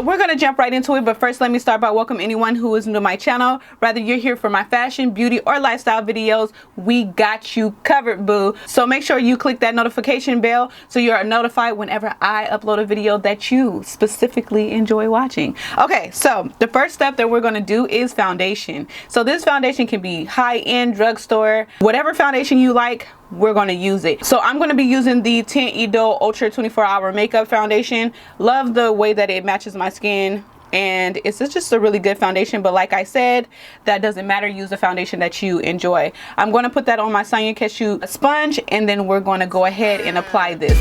we're gonna jump right into it, but first let me start by welcoming anyone who is new to my channel. Whether you're here for my fashion, beauty, or lifestyle videos, we got you covered, boo. So make sure you click that notification bell so you are notified whenever I upload a video that you specifically enjoy watching. Okay, so the first step that we're gonna do is foundation. So this foundation can be high-end, drugstore, whatever foundation you like, we're going to use it. So I'm going to be using the Teint Idole Ultra 24-Hour Makeup Foundation. Love the way that it matches my skin, and it's just a really good foundation. But like I said, that doesn't matter. Use a foundation that you enjoy. I'm going to put that on my Sonia Cashew sponge, and then we're going to go ahead and apply this.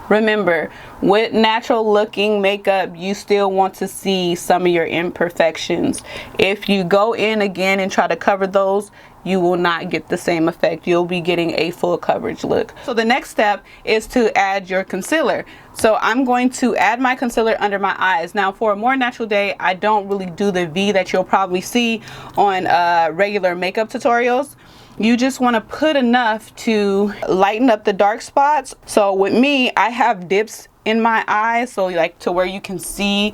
Remember, with natural looking makeup, you still want to see some of your imperfections. If you go in again and try to cover those, you will not get the same effect. You'll be getting a full coverage look. So the next step is to add your concealer. So I'm going to add my concealer under my eyes. Now for a more natural day, I don't really do the V that you'll probably see on regular makeup tutorials. You just want to put enough to lighten up the dark spots. So with me, I have dips in my eyes, so like to where you can see,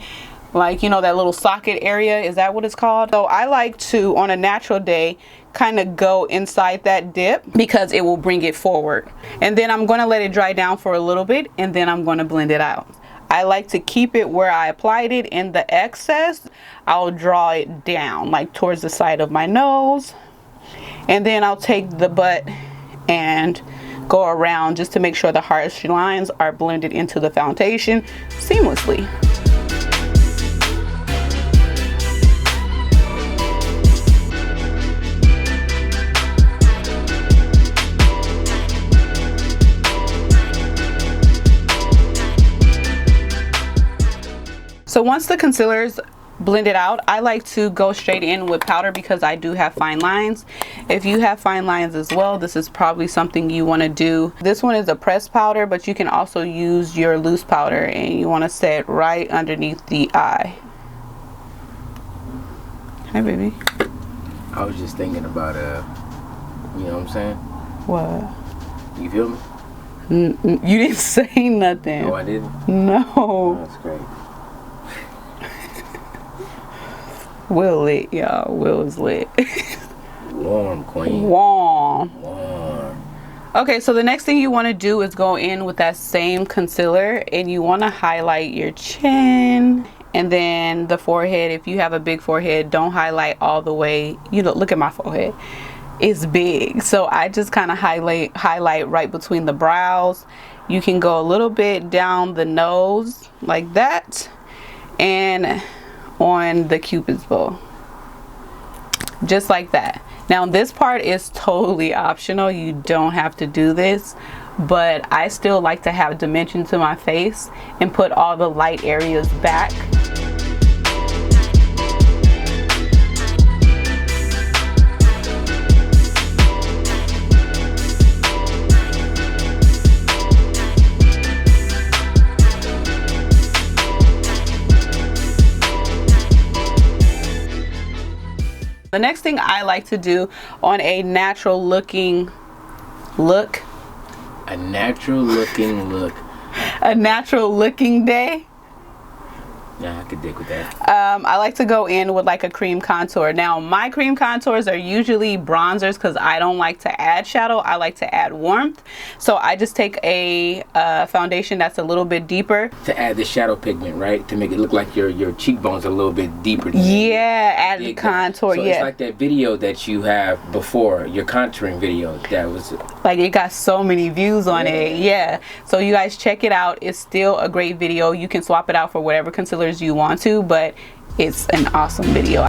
like, you know, that little socket area. Is that what it's called? So I like to, on a natural day, kind of go inside that dip because it will bring it forward. And then I'm going to let it dry down for a little bit, and then I'm going to blend it out. I like to keep it where I applied it, and the excess, I'll draw it down, like towards the side of my nose. And then I'll take the butt and go around just to make sure the harsh lines are blended into the foundation seamlessly. So once the concealer's blended out, I like to go straight in with powder because I do have fine lines. If you have fine lines as well, this is probably something you want to do. This one is a pressed powder, but you can also use your loose powder, and you want to set right underneath the eye. Hi, baby. I was just thinking about you know what I'm saying? What? You feel me? You didn't say nothing. No, I didn't? No. Oh, that's great. Will lit, y'all. Will is lit. Warm, queen. Warm. Warm. Okay, so the next thing you want to do is go in with that same concealer, and you want to highlight your chin and then the forehead. If you have a big forehead, don't highlight all the way. You know, look at my forehead. It's big. So I just kind of highlight right between the brows. You can go a little bit down the nose like that, and on the cupid's bow, just like that. Now this part is totally optional. You don't have to do this, but I still like to have dimension to my face and put all the light areas back. The next thing I like to do on a natural looking look. A natural looking look. A natural looking day. Yeah, I could dig with that. I like to go in with like a cream contour. Now my cream contours are usually bronzers because I don't like to add shadow. I like to add warmth. So I just take a foundation that's a little bit deeper. To add the shadow pigment, right? To make it look like your cheekbones are a little bit deeper. Yeah, add the contour. So yeah. It's like that video that you have before, your contouring video. That was like, it got so many views on it. Yeah. So you guys check it out. It's still a great video. You can swap it out for whatever concealers you want to, but it's an awesome video.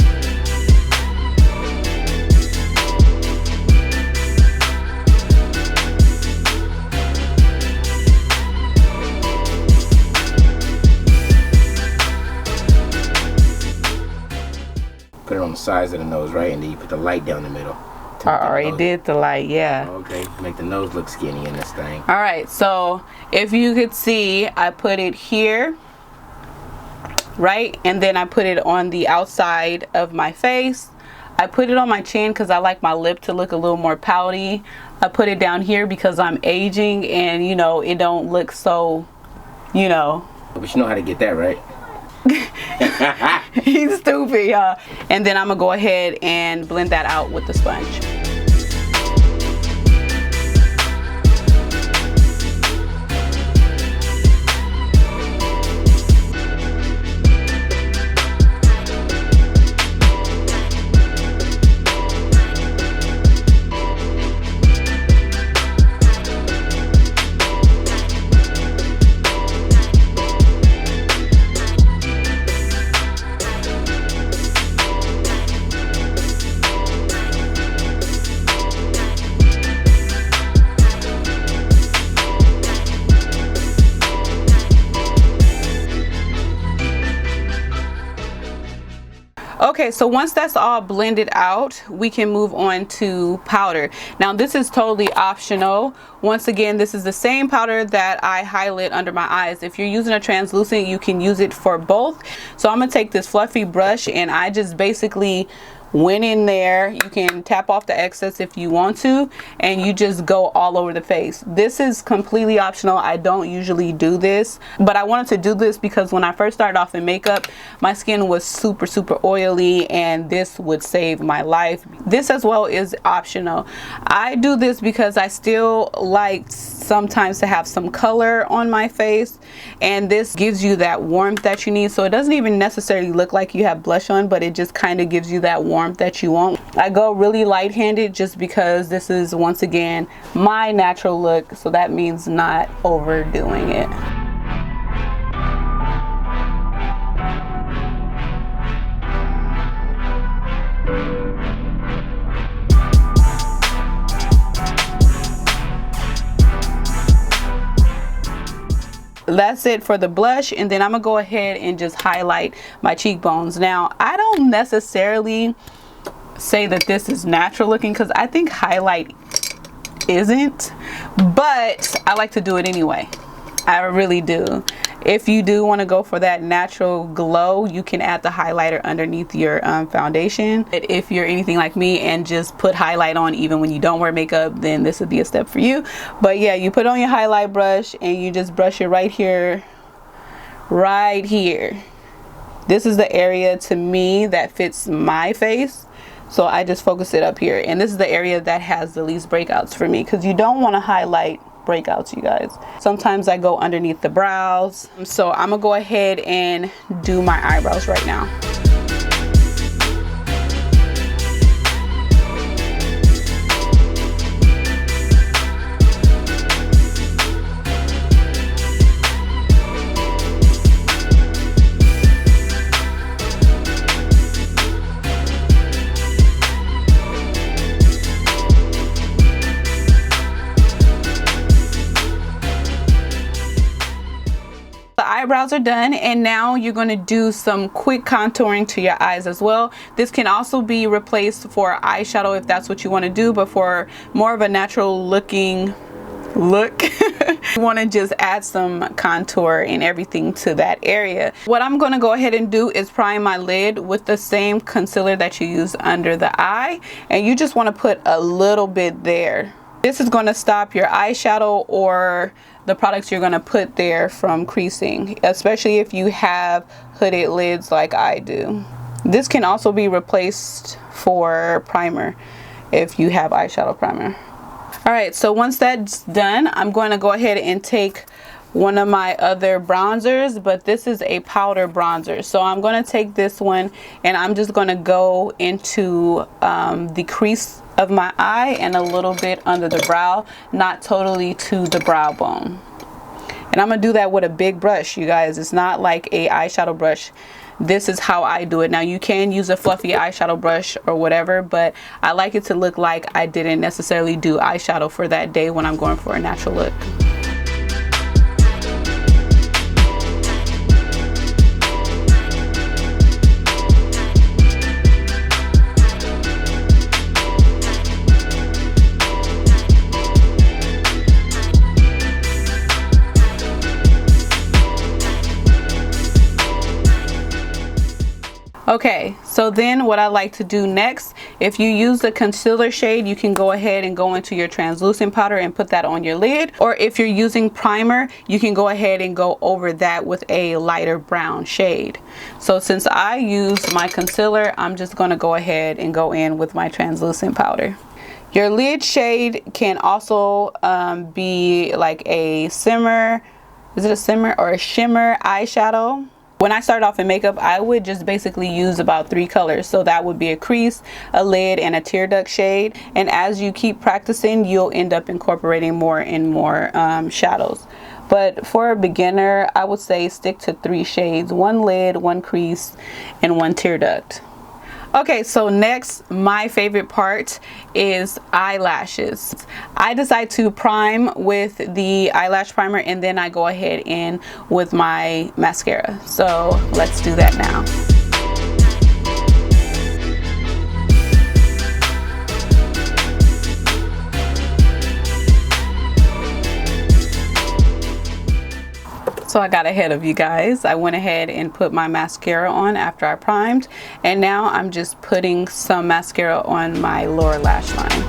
Put it on the sides of the nose, right? And then you put the light down the middle to I already did the light, yeah. Oh, okay, make the nose look skinny in this thing. All right, so if you could see, I put it here, right? And then I put it on the outside of my face. I put it on my chin because I like my lip to look a little more pouty. I put it down here because I'm aging and, you know, it don't look so, you know. But you know how to get that, right? He's stupid, y'all. And then I'm gonna go ahead and blend that out with the sponge. Okay, so once that's all blended out, we can move on to powder. Now this is totally optional. Once again, this is the same powder that I highlight under my eyes. If you're using a translucent, you can use it for both. So I'm gonna take this fluffy brush and I just basically went in there. You can tap off the excess if you want to, and you just go all over the face. This is completely optional. I don't usually do this, but I wanted to do this because when I first started off in makeup, my skin was super oily and this would save my life. This as well is optional. I do this because I still like sometimes to have some color on my face, and this gives you that warmth that you need. So it doesn't even necessarily look like you have blush on, but it just kind of gives you that warmth that you want. I go really light-handed just because this is, once again, my natural look, so that means not overdoing it. That's it for the blush, and then I'm gonna go ahead and just highlight my cheekbones. Now I don't necessarily say that this is natural looking because I think highlight isn't, but I like to do it anyway. I really do. If you do want to go for that natural glow, you can add the highlighter underneath your foundation. But if you're anything like me and just put highlight on even when you don't wear makeup, then this would be a step for you. But yeah, you put on your highlight brush and you just brush it right here, right here. This is the area to me that fits my face, so I just focus it up here. And this is the area that has the least breakouts for me, because you don't want to highlight breakouts, you guys. Sometimes I go underneath the brows, so I'm gonna go ahead and do my eyebrows right now. Eyebrows are done, and now you're going to do some quick contouring to your eyes as well. This can also be replaced for eyeshadow if that's what you want to do, but for more of a natural looking look, you want to just add some contour and everything to that area. What I'm going to go ahead and do is prime my lid with the same concealer that you use under the eye, and you just want to put a little bit there. This is going to stop your eyeshadow or the products you're going to put there from creasing, especially if you have hooded lids like I do. This can also be replaced for primer if you have eyeshadow primer. Alright, so once that's done, I'm going to go ahead and take one of my other bronzers, but this is a powder bronzer. So I'm going to take this one and I'm just going to go into the crease of my eye and a little bit under the brow, not totally to the brow bone. And I'm gonna do that with a big brush, you guys. It's not like a eyeshadow brush. This is how I do it. Now you can use a fluffy eyeshadow brush or whatever, but I like it to look like I didn't necessarily do eyeshadow for that day when I'm going for a natural look. Okay, so then what I like to do next, if you use the concealer shade, you can go ahead and go into your translucent powder and put that on your lid. Or if you're using primer, you can go ahead and go over that with a lighter brown shade. So since I use my concealer, I'm just going to go ahead and go in with my translucent powder. Your lid shade can also be like a shimmer, is it a shimmer or a shimmer eyeshadow? When I started off in makeup, I would just basically use about 3 colors. So that would be a crease, a lid, and a tear duct shade. And as you keep practicing, you'll end up incorporating more and more shadows. But for a beginner, I would say stick to 3 shades, 1 lid, 1 crease, and 1 tear duct. Okay, so next, my favorite part is eyelashes. I decide to prime with the eyelash primer, and then I go ahead in with my mascara. So let's do that now. So I got ahead of you guys. I went ahead and put my mascara on after I primed, and now I'm just putting some mascara on my lower lash line.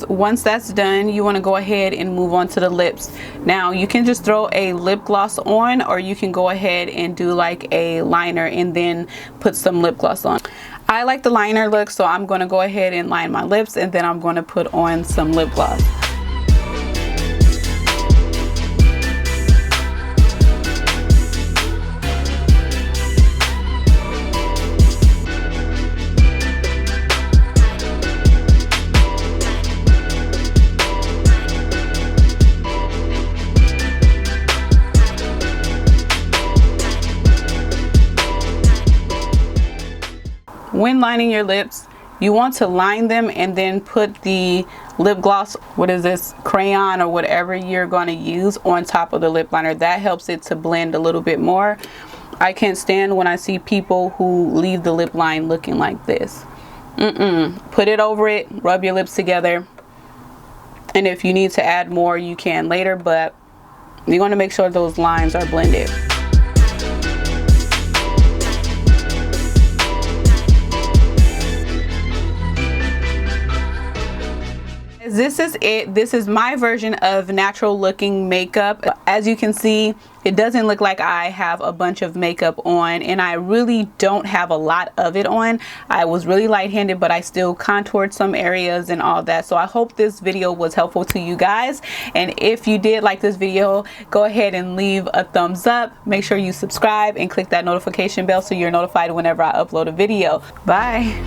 Once that's done, you want to go ahead and move on to the lips. Now you can just throw a lip gloss on, or you can go ahead and do like a liner and then put some lip gloss on. I like the liner look, so I'm going to go ahead and line my lips, and then I'm going to put on some lip gloss. When lining your lips, you want to line them and then put the lip gloss, what is this, crayon or whatever you're going to use, on top of the lip liner. That helps it to blend a little bit more. I can't stand when I see people who leave the lip line looking like this. Put it over it, rub your lips together, and if you need to add more, you can later, but you're going to make sure those lines are blended. This is it. This is my version of natural looking makeup. As you can see, it doesn't look like I have a bunch of makeup on, and I really don't have a lot of it on. I was really light-handed, but I still contoured some areas and all that. So I hope this video was helpful to you guys, and if you did like this video, go ahead and leave a thumbs up. Make sure you subscribe and click that notification bell so you're notified whenever I upload a video. Bye.